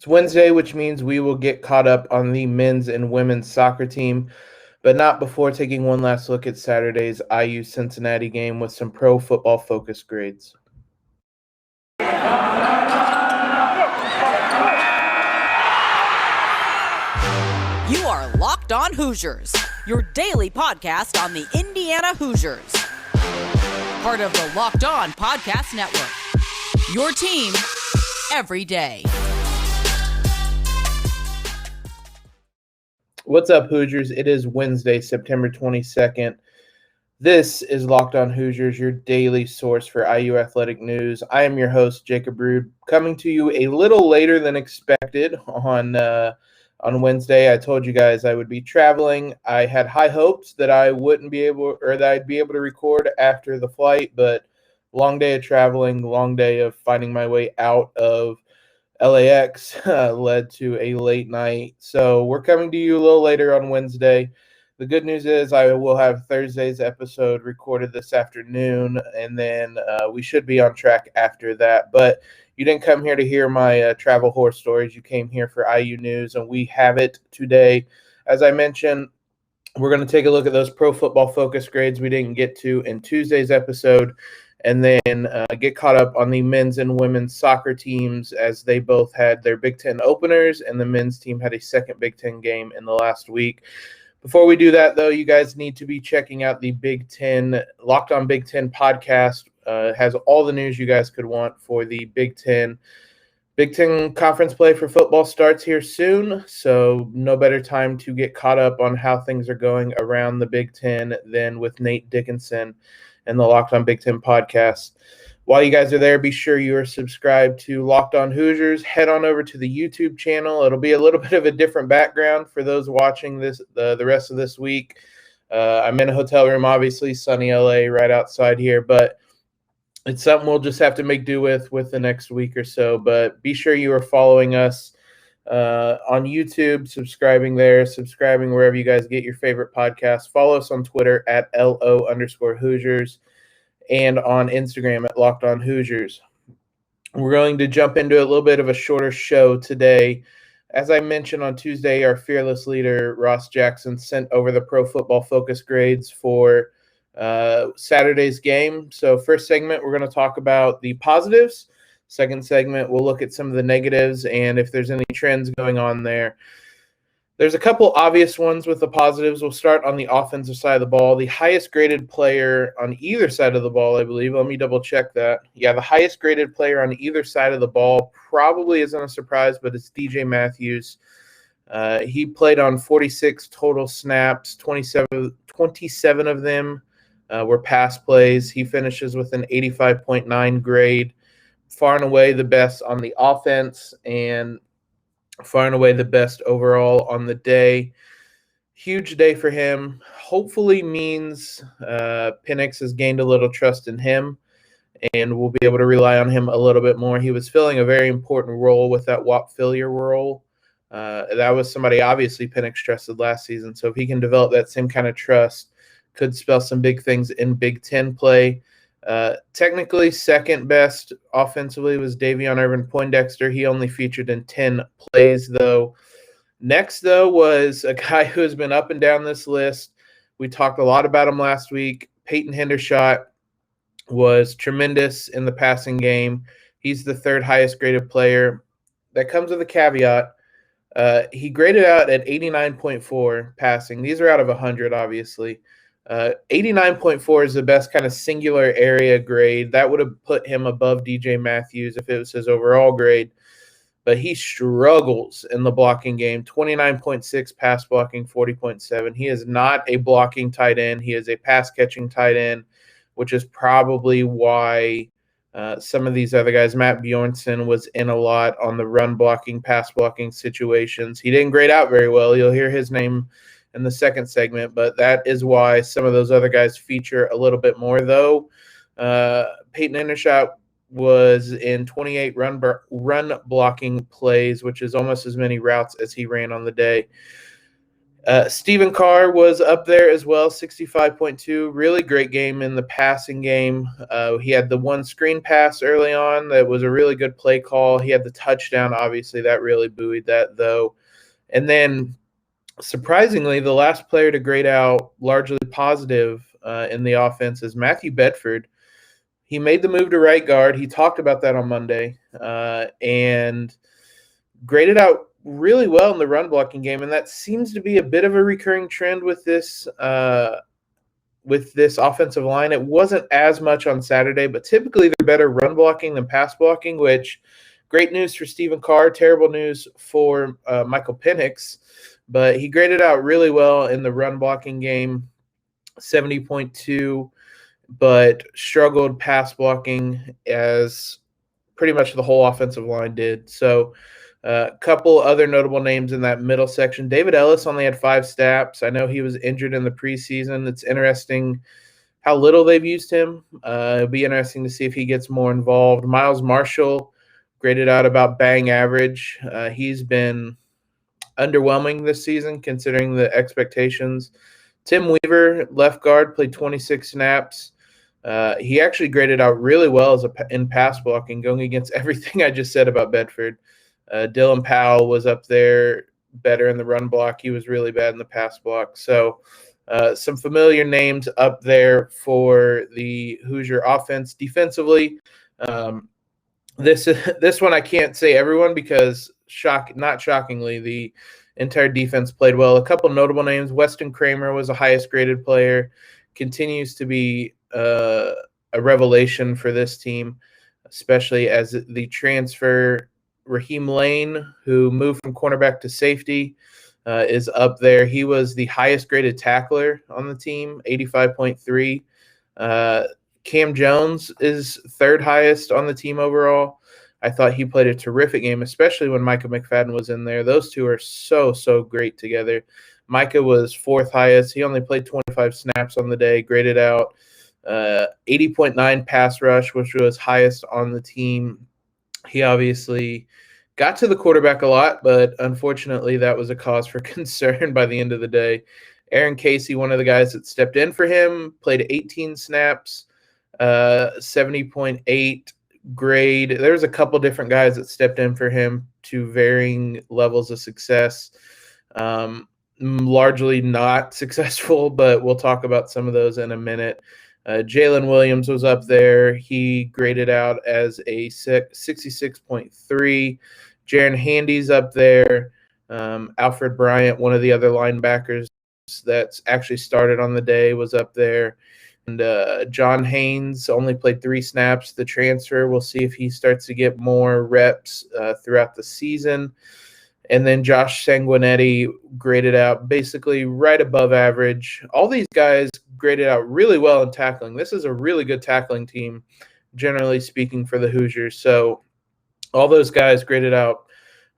It's Wednesday, which means we will get caught up on the men's and women's soccer team, but not before taking one last look at Saturday's IU Cincinnati game with some pro football focus grades. You are Locked On Hoosiers, your daily podcast on the Indiana Hoosiers. Part of the Locked On Podcast Network, your team every day. What's up, Hoosiers? It is Wednesday, September 22nd. This is Locked On Hoosiers, your daily source for IU athletic news. I am your host, Jacob Rude, coming to you a little later than expected on Wednesday. I told you guys I would be traveling. I had high hopes that I wouldn't be able, or that I'd be able to record after the flight, but long day of traveling, long day of finding my way out of LAX led to a late night. So we're coming to you a little later on Wednesday. The good news is I will have Thursday's episode recorded this afternoon, and then we should be on track after that. But you didn't come here to hear my travel horror stories. You came here for IU news, and we have it today. As I mentioned, we're going to take a look at those pro football focus grades we didn't get to in Tuesday's episode, and then get caught up on the men's and women's soccer teams as they both had their Big Ten openers, and the men's team had a second Big Ten game in the last week. Before we do that, though, you guys need to be checking out the Big Ten, Locked On Big Ten podcast. Has all the news you guys could want for the Big Ten. Big Ten conference play for football starts here soon, so no better time to get caught up on how things are going around the Big Ten than with Nate Dickinson and the Locked On Big Ten podcast. While you guys are there, be sure you are subscribed to Locked On Hoosiers. Head on over to the YouTube channel. It'll be a little bit of a different background for those watching this the rest of this week. I'm in a hotel room, obviously, sunny LA right outside here, but it's something we'll just have to make do with the next week or so. But be sure you are following us on YouTube, subscribing there, subscribing wherever you guys get your favorite podcasts. Follow us on Twitter at @LO_Hoosiers and on Instagram at Locked On Hoosiers. We're going to jump into a little bit of a shorter show today. As I mentioned on Tuesday, our fearless leader, Ross Jackson, sent over the pro football focus grades for Saturday's game. So first segment, we're going to talk about the positives. Second segment, we'll look at some of the negatives and if there's any trends going on there. There's a couple obvious ones with the positives. We'll start on the offensive side of the ball. The highest graded player on either side of the ball, I believe. Let me double check that. Yeah, the highest graded player on either side of the ball probably isn't a surprise, but it's DJ Matthews. He played on 46 total snaps, 27 of them were pass plays. He finishes with an 85.9 grade, far and away the best on the offense and far and away the best overall on the day. Huge day for him. Hopefully means Penix has gained a little trust in him and we'll be able to rely on him a little bit more. He was filling a very important role with that Whop Phillier role. That was somebody obviously Penix trusted last season. So if he can develop that same kind of trust, could spell some big things in Big Ten play. Technically, second best offensively was Davion Irvin Poindexter. He only featured in 10 plays, though. Next, though, was a guy who has been up and down this list. We talked a lot about him last week. Peyton Hendershot was tremendous in the passing game. He's the third highest graded player. That comes with a caveat. He graded out at 89.4 passing. These are out of 100, obviously. 89.4 is the best kind of singular area grade. That would have put him above DJ Matthews if it was his overall grade. But he struggles in the blocking game. 29.6 pass blocking, 40.7. He is not a blocking tight end. He is a pass-catching tight end, which is probably why some of these other guys, Matt Bjornson was in a lot on the run blocking, pass blocking situations. He didn't grade out very well. You'll hear his name in the second segment, but that is why some of those other guys feature a little bit more, though. Peyton Hendershot was in 28 run blocking plays, which is almost as many routes as he ran on the day. Stephen Carr was up there as well, 65.2. Really great game in the passing game. He had the one screen pass early on. That was a really good play call. He had the touchdown, obviously. That really buoyed that, though. And then, surprisingly, the last player to grade out largely positive in the offense is Matthew Bedford. He made the move to right guard. He talked about that on Monday and graded out really well in the run blocking game, and that seems to be a bit of a recurring trend with this offensive line. It wasn't as much on Saturday, but typically they're better run blocking than pass blocking, which great news for Stephen Carr, terrible news for Michael Penix, but he graded out really well in the run blocking game, 70.2, but struggled pass blocking as pretty much the whole offensive line did. So a couple other notable names in that middle section. David Ellis only had 5 snaps. I know he was injured in the preseason. It's interesting how little they've used him. It'll be interesting to see if he gets more involved. Miles Marshall graded out about bang average. He's been underwhelming this season considering the expectations. Tim Weaver, left guard, played 26 snaps. He actually graded out really well in pass blocking, going against everything I just said about Bedford. Dylan Powell was up there better in the run block. He was really bad in the pass block. So some familiar names up there for the Hoosier offense. Defensively, this one I can't say everyone because not shockingly, the entire defense played well. A couple notable names. Weston Kramer was the highest graded player. Continues to be a revelation for this team, especially as the transfer Raheem Lane, who moved from cornerback to safety, is up there. He was the highest graded tackler on the team, 85.3. Cam Jones is third highest on the team overall. I thought he played a terrific game, especially when Micah McFadden was in there. Those two are so great together. Micah was fourth highest. He only played 25 snaps on the day, graded out 80.9 pass rush, which was highest on the team. He obviously got to the quarterback a lot, but unfortunately that was a cause for concern by the end of the day. Aaron Casey, one of the guys that stepped in for him, played 18 snaps, 70.8 grade. There's a couple different guys that stepped in for him to varying levels of success. Largely not successful, but we'll talk about some of those in a minute. Jalen Williams was up there. He graded out as a 66.3. Jaron Handy's up there. Alfred Bryant, one of the other linebackers that's actually started on the day, was up there. And John Haynes only played 3 snaps. The transfer, we'll see if he starts to get more reps throughout the season. And then Josh Sanguinetti graded out basically right above average. All these guys graded out really well in tackling. This is a really good tackling team, generally speaking, for the Hoosiers. So all those guys graded out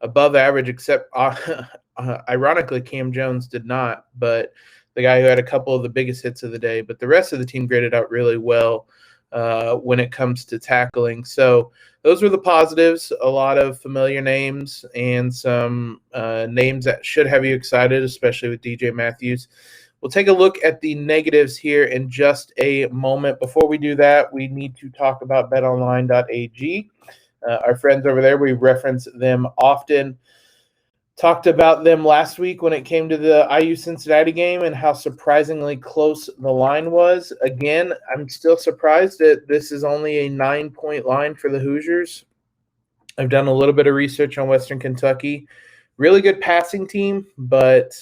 above average, except ironically, Cam Jones did not, but the guy who had a couple of the biggest hits of the day. But the rest of the team graded out really well when it comes to tackling. So those were the positives, a lot of familiar names and some names that should have you excited, especially with DJ Matthews. We'll take a look at the negatives here in just a moment. Before we do that, we need to talk about betonline.ag. Our friends over there, we reference them often. Talked about them last week when it came to the IU Cincinnati game and how surprisingly close the line was. Again, I'm still surprised that this is only a 9-point line for the Hoosiers. I've done a little bit of research on Western Kentucky. Really good passing team, but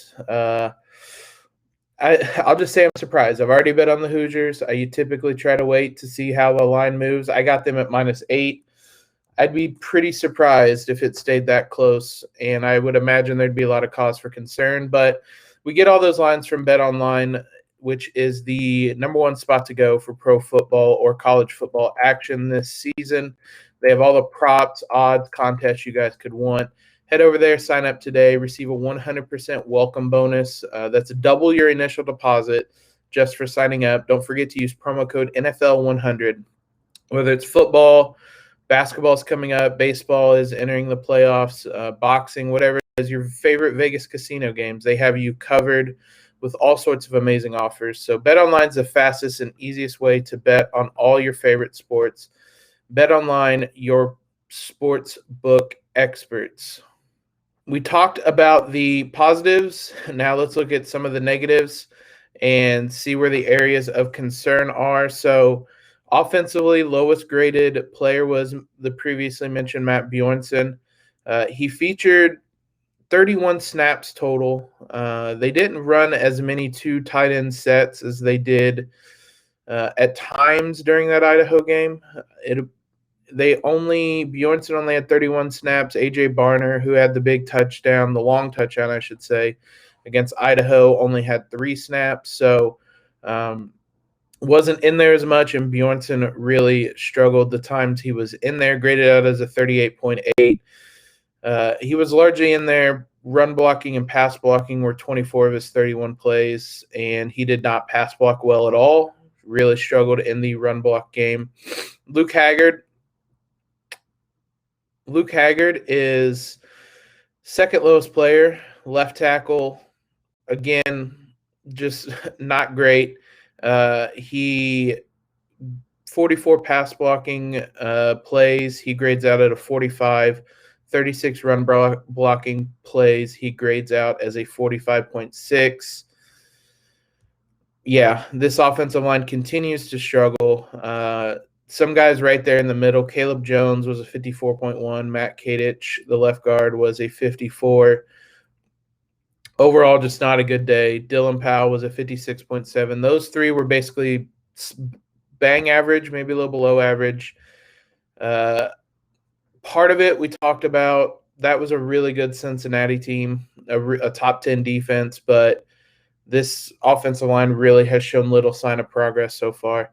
I'll just say I'm surprised. I've already bet on the Hoosiers. I typically try to wait to see how the line moves. I got them at -8. I'd be pretty surprised if it stayed that close, and I would imagine there'd be a lot of cause for concern. But we get all those lines from BetOnline, which is the #1 spot to go for pro football or college football action this season. They have all the props, odds, contests you guys could want. Head over there, sign up today, receive a 100% welcome bonus. That's double your initial deposit just for signing up. Don't forget to use promo code NFL100. Whether it's football, basketball's coming up, baseball is entering the playoffs, boxing, whatever it as your favorite Vegas casino games. They have you covered with all sorts of amazing offers. So BetOnline is the fastest and easiest way to bet on all your favorite sports. BetOnline, your sports book experts. We talked about the positives. Now let's look at some of the negatives and see where the areas of concern are. So offensively, lowest graded player was the previously mentioned Matt Bjornson. He featured 31 snaps total. They didn't run as many two tight end sets as they did at times during that Idaho game. Bjornson only had 31 snaps. AJ Barner, who had the big touchdown, the long touchdown, I should say, against Idaho, only had 3 snaps. So wasn't in there as much, and Bjornson really struggled the times he was in there, graded out as a 38.8. He was largely in there. Run blocking and pass blocking were 24 of his 31 plays, and he did not pass block well at all. Really struggled in the run block game. Luke Haggard is second lowest player, left tackle. Again, just not great. He 44 pass blocking plays. He grades out at a 45. 36 run blocking plays. He grades out as a 45.6. Yeah, this offensive line continues to struggle. Some guys right there in the middle. Caleb Jones was a 54.1. Matt Kadich, the left guard, was a 54. Overall, just not a good day. Dylan Powell was a 56.7. Those three were basically bang average, maybe a little below average. Part of it we talked about, that was a really good Cincinnati team, a top 10 defense, but this offensive line really has shown little sign of progress so far.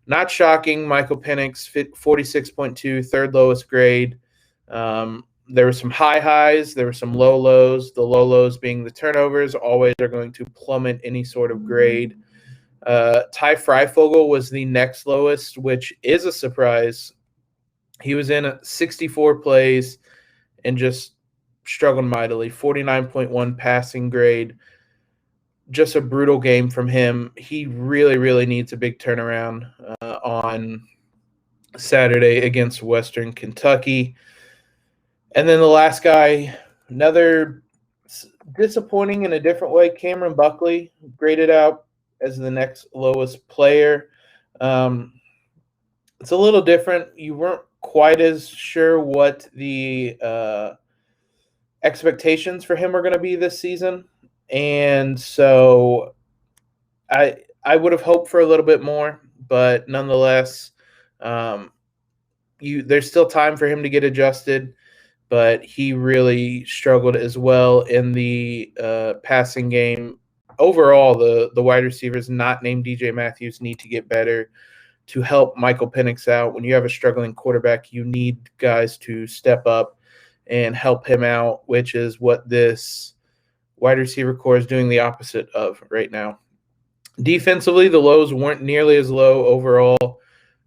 Not shocking, Michael Penix, 46.2, third lowest grade. There were some high highs, there were some low lows. The low lows being the turnovers always are going to plummet any sort of grade. Fry Fogle was the next lowest, which is a surprise. He was in 64 plays and just struggled mightily. 49.1 passing grade. Just a brutal game from him. He really, really needs a big turnaround on Saturday against Western Kentucky. And then the last guy, another disappointing in a different way, Cameron Buckley, graded out as the next lowest player. It's a little different. You weren't quite as sure what the expectations for him are going to be this season. And so I would have hoped for a little bit more, but nonetheless, there's still time for him to get adjusted, but he really struggled as well in the passing game. Overall, the wide receivers not named DJ Matthews need to get better to help Michael Penix out. When you have a struggling quarterback, you need guys to step up and help him out, which is what this wide receiver core is doing the opposite of right now. Defensively, the lows weren't nearly as low overall,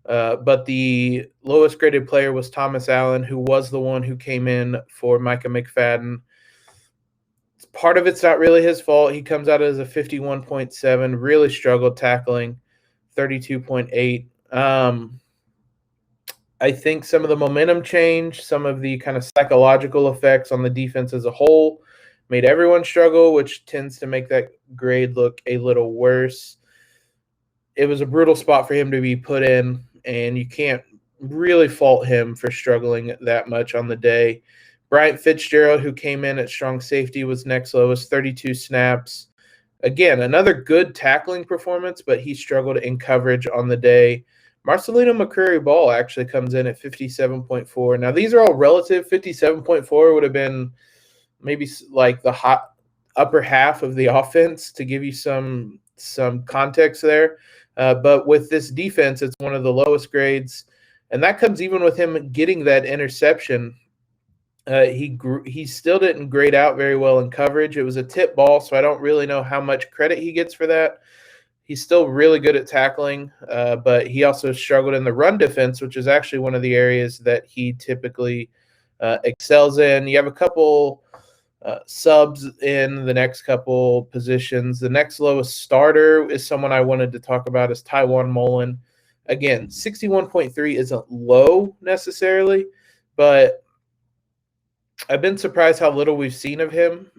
but the lowest graded player was Thomas Allen, who was the one who came in for Micah McFadden. Part of it's not really his fault. He comes out as a 51.7, really struggled tackling. 32.8. I think some of the momentum change, some of the kind of psychological effects on the defense as a whole made everyone struggle, which tends to make that grade look a little worse. It was a brutal spot for him to be put in, and you can't really fault him for struggling that much on the day. Bryant Fitzgerald, who came in at strong safety, was next lowest, 32 snaps. Again, another good tackling performance, but he struggled in coverage on the day. Marcelino McCreary-Ball actually comes in at 57.4. Now, these are all relative. 57.4 would have been maybe like the hot upper half of the offense to give you some context there. But with this defense, it's one of the lowest grades. And that comes even with him getting that interception. He still didn't grade out very well in coverage. It was a tip ball, so I don't really know how much credit he gets for that. He's still really good at tackling, but he also struggled in the run defense, which is actually one of the areas that he typically excels in. You have a couple subs in the next couple positions. The next lowest starter is someone I wanted to talk about is Taiwan Mullen. Again, 61.3 isn't low necessarily, but I've been surprised how little we've seen of him.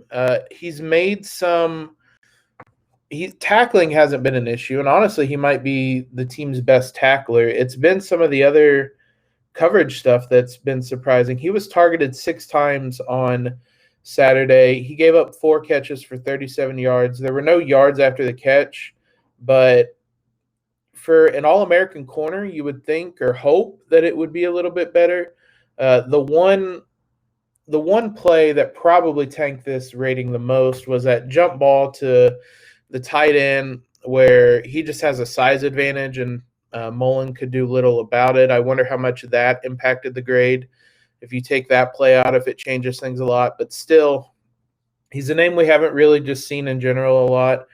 He's made some – tackling hasn't been an issue, and honestly, he might be the team's best tackler. It's been some of the other coverage stuff that's been surprising. He was targeted 6 times on Saturday. He gave up 4 catches for 37 yards. There were no yards after the catch, but for an All-American corner, you would think or hope that it would be a little bit better. The one play that probably tanked this rating the most was that jump ball to the tight end where he just has a size advantage and Mullen could do little about it. I wonder how much that impacted the grade. If you take that play out, if it changes things a lot. But still, he's a name we haven't really just seen in general a lot.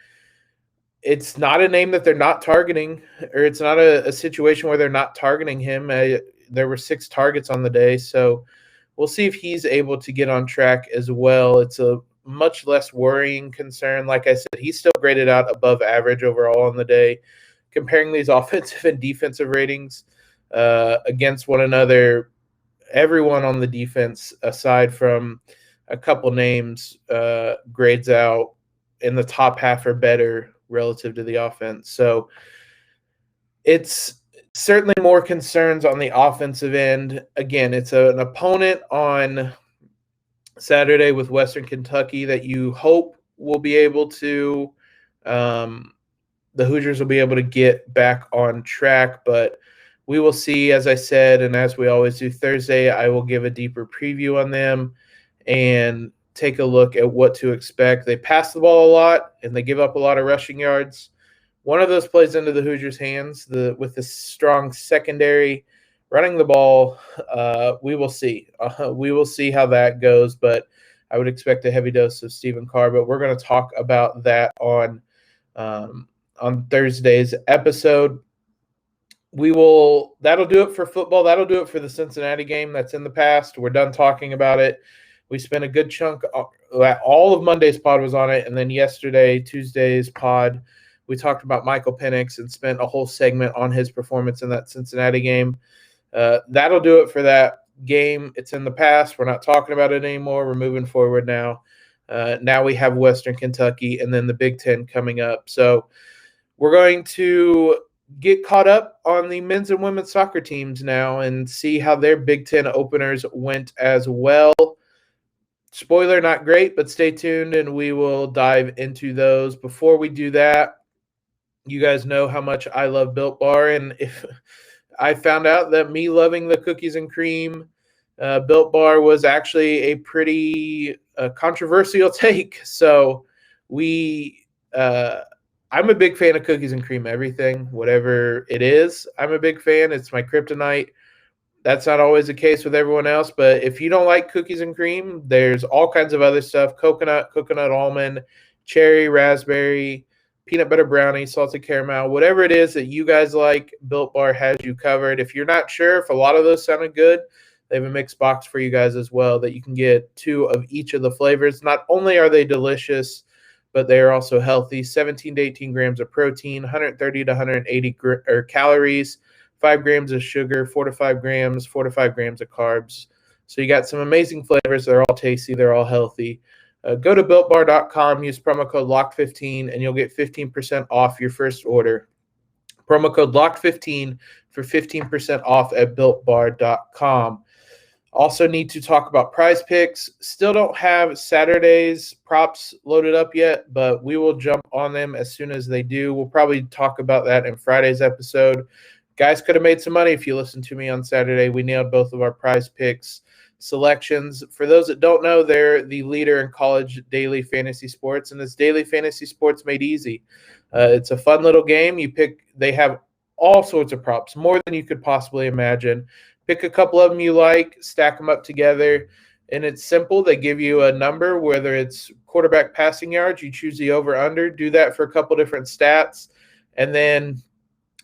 It's not a name that they're not targeting, or it's not a situation where they're not targeting him. There were 6 targets on the day, so we'll see if he's able to get on track as well. It's a much less worrying concern. Like I said, he's still graded out above average overall on the day. Comparing these offensive and defensive ratings against one another, everyone on the defense, aside from a couple names, grades out in the top half or better relative to the offense. So it's certainly more concerns on the offensive end. Again, it's an opponent on Saturday with Western Kentucky that you hope will be able to the Hoosiers will be able to get back on track, but we will see. As I said, and as we always do Thursday, I will give a deeper preview on them and take a look at what to expect. They pass the ball a lot, and they give up a lot of rushing yards. One of those plays into the Hoosiers' hands with the strong secondary running the ball. We will see. We will see how that goes, but I would expect a heavy dose of Stephen Carr, but we're going to talk about that on Thursday's episode. That'll do it for football. That'll do it for the Cincinnati game. That's in the past. We're done talking about it. We spent a good chunk, all of Monday's pod was on it, and then Tuesday's pod, we talked about Michael Penix and spent a whole segment on his performance in that Cincinnati game. That'll do it for that game. It's in the past. We're not talking about it anymore. We're moving forward now. Now we have Western Kentucky and then the Big Ten coming up. So we're going to get caught up on the men's and women's soccer teams now and see how their Big Ten openers went as well. Spoiler, not great, but stay tuned and we will dive into those. Before we do that, you guys know how much I love Built Bar, and if I found out that me loving the cookies and cream Built Bar was actually a pretty controversial take. So I'm a big fan of cookies and cream, everything, whatever it is. I'm a big fan. It's my kryptonite. That's not always the case with everyone else, but if you don't like cookies and cream, there's all kinds of other stuff: coconut almond, cherry, raspberry, peanut butter brownie, salted caramel, whatever it is that you guys like, Built Bar has you covered. If you're not sure if a lot of those sounded good, they have a mixed box for you guys as well that you can get 2 of each of the flavors. Not only are they delicious, but they are also healthy. 17 to 18 grams of protein, 130 to 180 calories, 5 grams of sugar, 4 to 5 grams of carbs. So you got some amazing flavors. They're all tasty. They're all healthy. Go to BuiltBar.com, use promo code LOCK15, and you'll get 15% off your first order. Promo code LOCK15 for 15% off at BuiltBar.com. Also need to talk about Prize Picks. Still don't have Saturday's props loaded up yet, but we will jump on them as soon as they do. We'll probably talk about that in Friday's episode. Guys could have made some money if you listened to me on Saturday. We nailed both of our Prize Picks selections. For those that don't know, they're the leader in college daily fantasy sports, and it's daily fantasy sports made easy. It's a fun little game. They have all sorts of props, more than you could possibly imagine. Pick a couple of them you like, stack them up together, and it's simple. They give you a number, whether it's quarterback passing yards, you choose the over-under, do that for a couple different stats, and then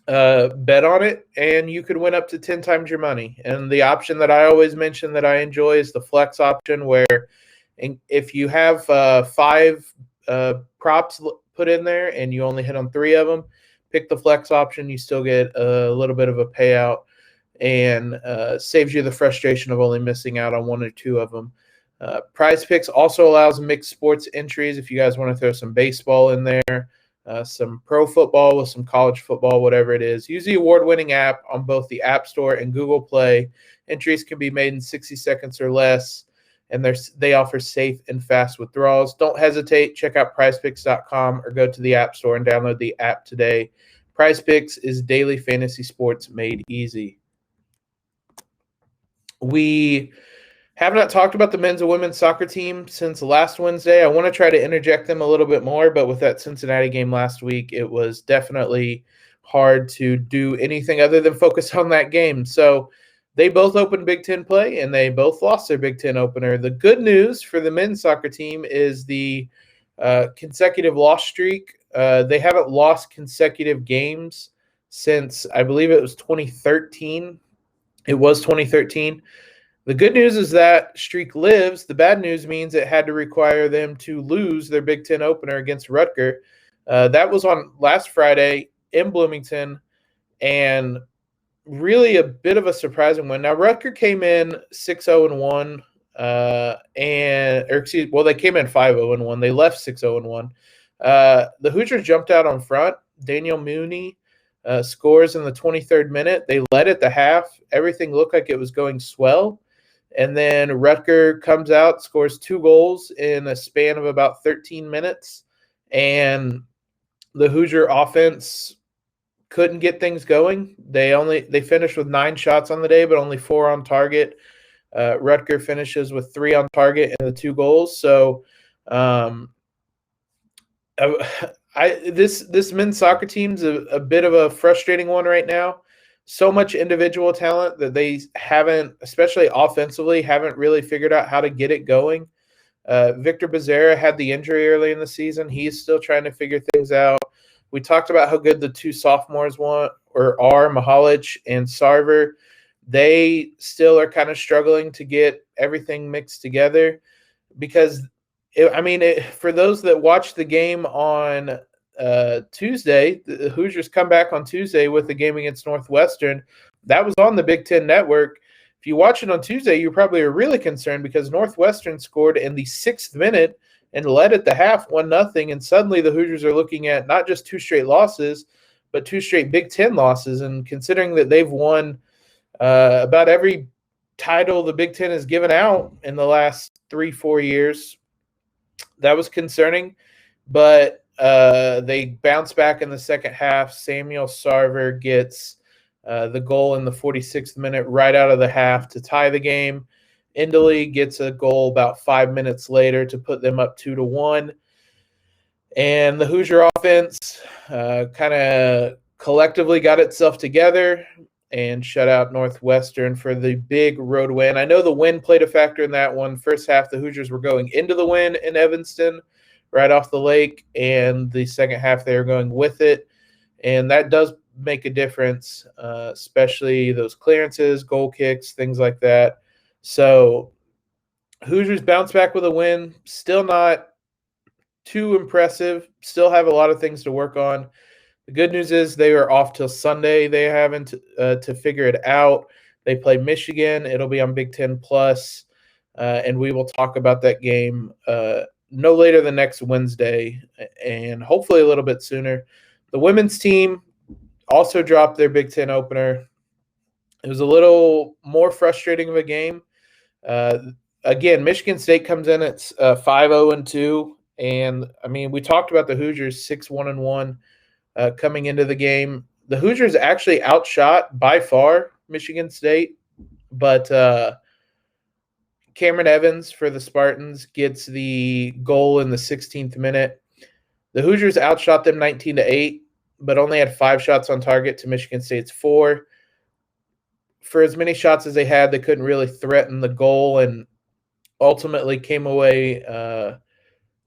bet on it, and you could win up to 10 times your money. And the option that I always mention that I enjoy is the flex option, where And if you have 5 props put in there and you only hit on 3 of them, pick the flex option. You still get a little bit of a payout and saves you the frustration of only missing out on 1 or 2 of them. Prize Picks also allows mixed sports entries if you guys want to throw some baseball in there, some pro football with some college football, whatever it is. Use the award-winning app on both the App Store and Google Play. Entries can be made in 60 seconds or less, and they offer safe and fast withdrawals. Don't hesitate. Check out prizepicks.com or go to the App Store and download the app today. Prize Picks is daily fantasy sports made easy. We have not talked about the men's and women's soccer team since last Wednesday. I want to try to interject them a little bit more, but with that Cincinnati game last week, it was definitely hard to do anything other than focus on that game. So they both opened Big Ten play, and they both lost their Big Ten opener. The good news for the men's soccer team is the consecutive loss streak. They haven't lost consecutive games since, I believe it was 2013. It was 2013. The good news is that streak lives. The bad news means it had to require them to lose their Big Ten opener against Rutgers. That was on last Friday in Bloomington, and really a bit of a surprising win. Now, Rutgers came in 6-0-1, they came in 5-0-1. They left 6-0-1. The Hoosiers jumped out on front. Daniel Mooney scores in the 23rd minute. They led at the half. Everything looked like it was going swell. And then Rutgers comes out, scores 2 goals in a span of about 13 minutes. And the Hoosier offense couldn't get things going. They finished with 9 shots on the day, but only 4 on target. Rutgers finishes with 3 on target and the 2 goals. So this men's soccer team's a bit of a frustrating one right now. So much individual talent that they haven't, especially offensively, haven't really figured out how to get it going. Victor Becerra had the injury early in the season. He's still trying to figure things out. We talked about how good the 2 sophomores are, Mahalic and Sarver. They still are kind of struggling to get everything mixed together because, for those that watched the game on Tuesday, the Hoosiers come back on Tuesday with the game against Northwestern. That was on the Big Ten Network. If you watch it on Tuesday, you probably are really concerned because Northwestern scored in the 6th minute and led at the half 1-0. And suddenly the Hoosiers are looking at not just 2 straight losses, but 2 straight Big Ten losses. And considering that they've won about every title the Big Ten has given out in the last 3-4 years, that was concerning. But they bounce back in the second half. Samuel Sarver gets the goal in the 46th minute right out of the half to tie the game. Indley gets a goal about 5 minutes later to put them up 2-1. And the Hoosier offense kind of collectively got itself together and shut out Northwestern for the big road win. I know the wind played a factor in that one. First half, the Hoosiers were going into the wind in Evanston, right off the lake, and the second half they were going with it. And that does make a difference, especially those clearances, goal kicks, things like that. So Hoosiers bounce back with a win. Still not too impressive. Still have a lot of things to work on. The good news is they are off till Sunday. They haven't to figure it out. They play Michigan. It'll be on Big Ten Plus, and we will talk about that game no later than next Wednesday, and hopefully a little bit sooner. The women's team also dropped their Big Ten opener. It was a little more frustrating of a game. Again, Michigan State comes in at 5-0-2, and we talked about the Hoosiers 6-1-1 coming into the game. The Hoosiers actually outshot by far Michigan State, but Cameron Evans for the Spartans gets the goal in the 16th minute. The Hoosiers outshot them 19-8, but only had 5 shots on target to Michigan State's 4. For as many shots as they had, they couldn't really threaten the goal and ultimately came away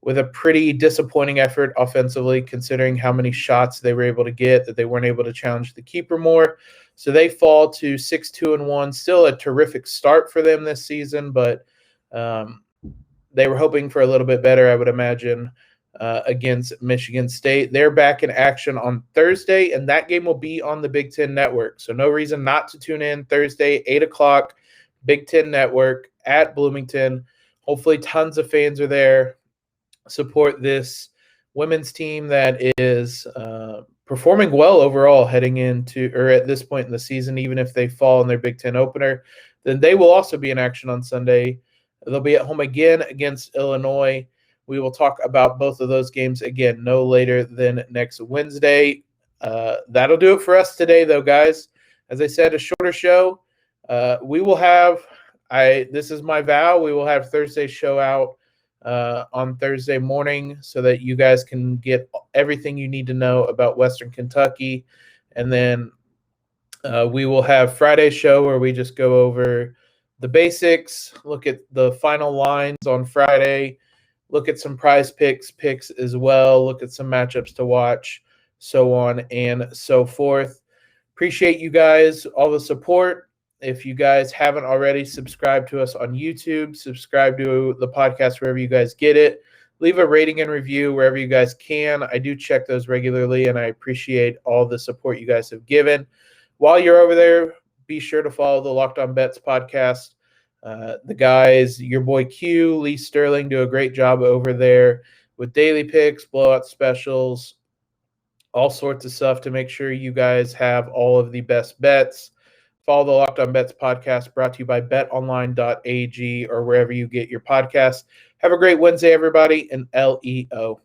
with a pretty disappointing effort offensively, considering how many shots they were able to get, that they weren't able to challenge the keeper more. So they fall to 6-2-1. Still a terrific start for them this season, but they were hoping for a little bit better, I would imagine, against Michigan State. They're back in action on Thursday, and that game will be on the Big Ten Network. So no reason not to tune in Thursday, 8 o'clock, Big Ten Network at Bloomington. Hopefully tons of fans are there. Support this women's team that is performing well overall heading into, or at this point in the season. Even if they fall in their Big Ten opener, then they will also be in action on Sunday. They'll be at home again against Illinois. We will talk about both of those games again no later than next Wednesday. That'll do it for us today, though, guys. As I said, a shorter show. We will have, this is my vow, we will have Thursday's show out on Thursday morning so that you guys can get everything you need to know about Western Kentucky. And then we will have Friday's show where we just go over the basics, look at the final lines on Friday, look at some prize picks as well, look at some matchups to watch, so on and so forth. Appreciate you guys, all the support. If you guys haven't already, subscribe to us on YouTube, subscribe to the podcast wherever you guys get it. Leave a rating and review wherever you guys can. I do check those regularly, and I appreciate all the support you guys have given. While you're over there, be sure to follow the Locked On Bets podcast. The guys, your boy Q, Lee Sterling, do a great job over there with daily picks, blowout specials, all sorts of stuff to make sure you guys have all of the best bets. Follow the Locked On Bets podcast, brought to you by BetOnline.ag or wherever you get your podcasts. Have a great Wednesday, everybody, and LEO.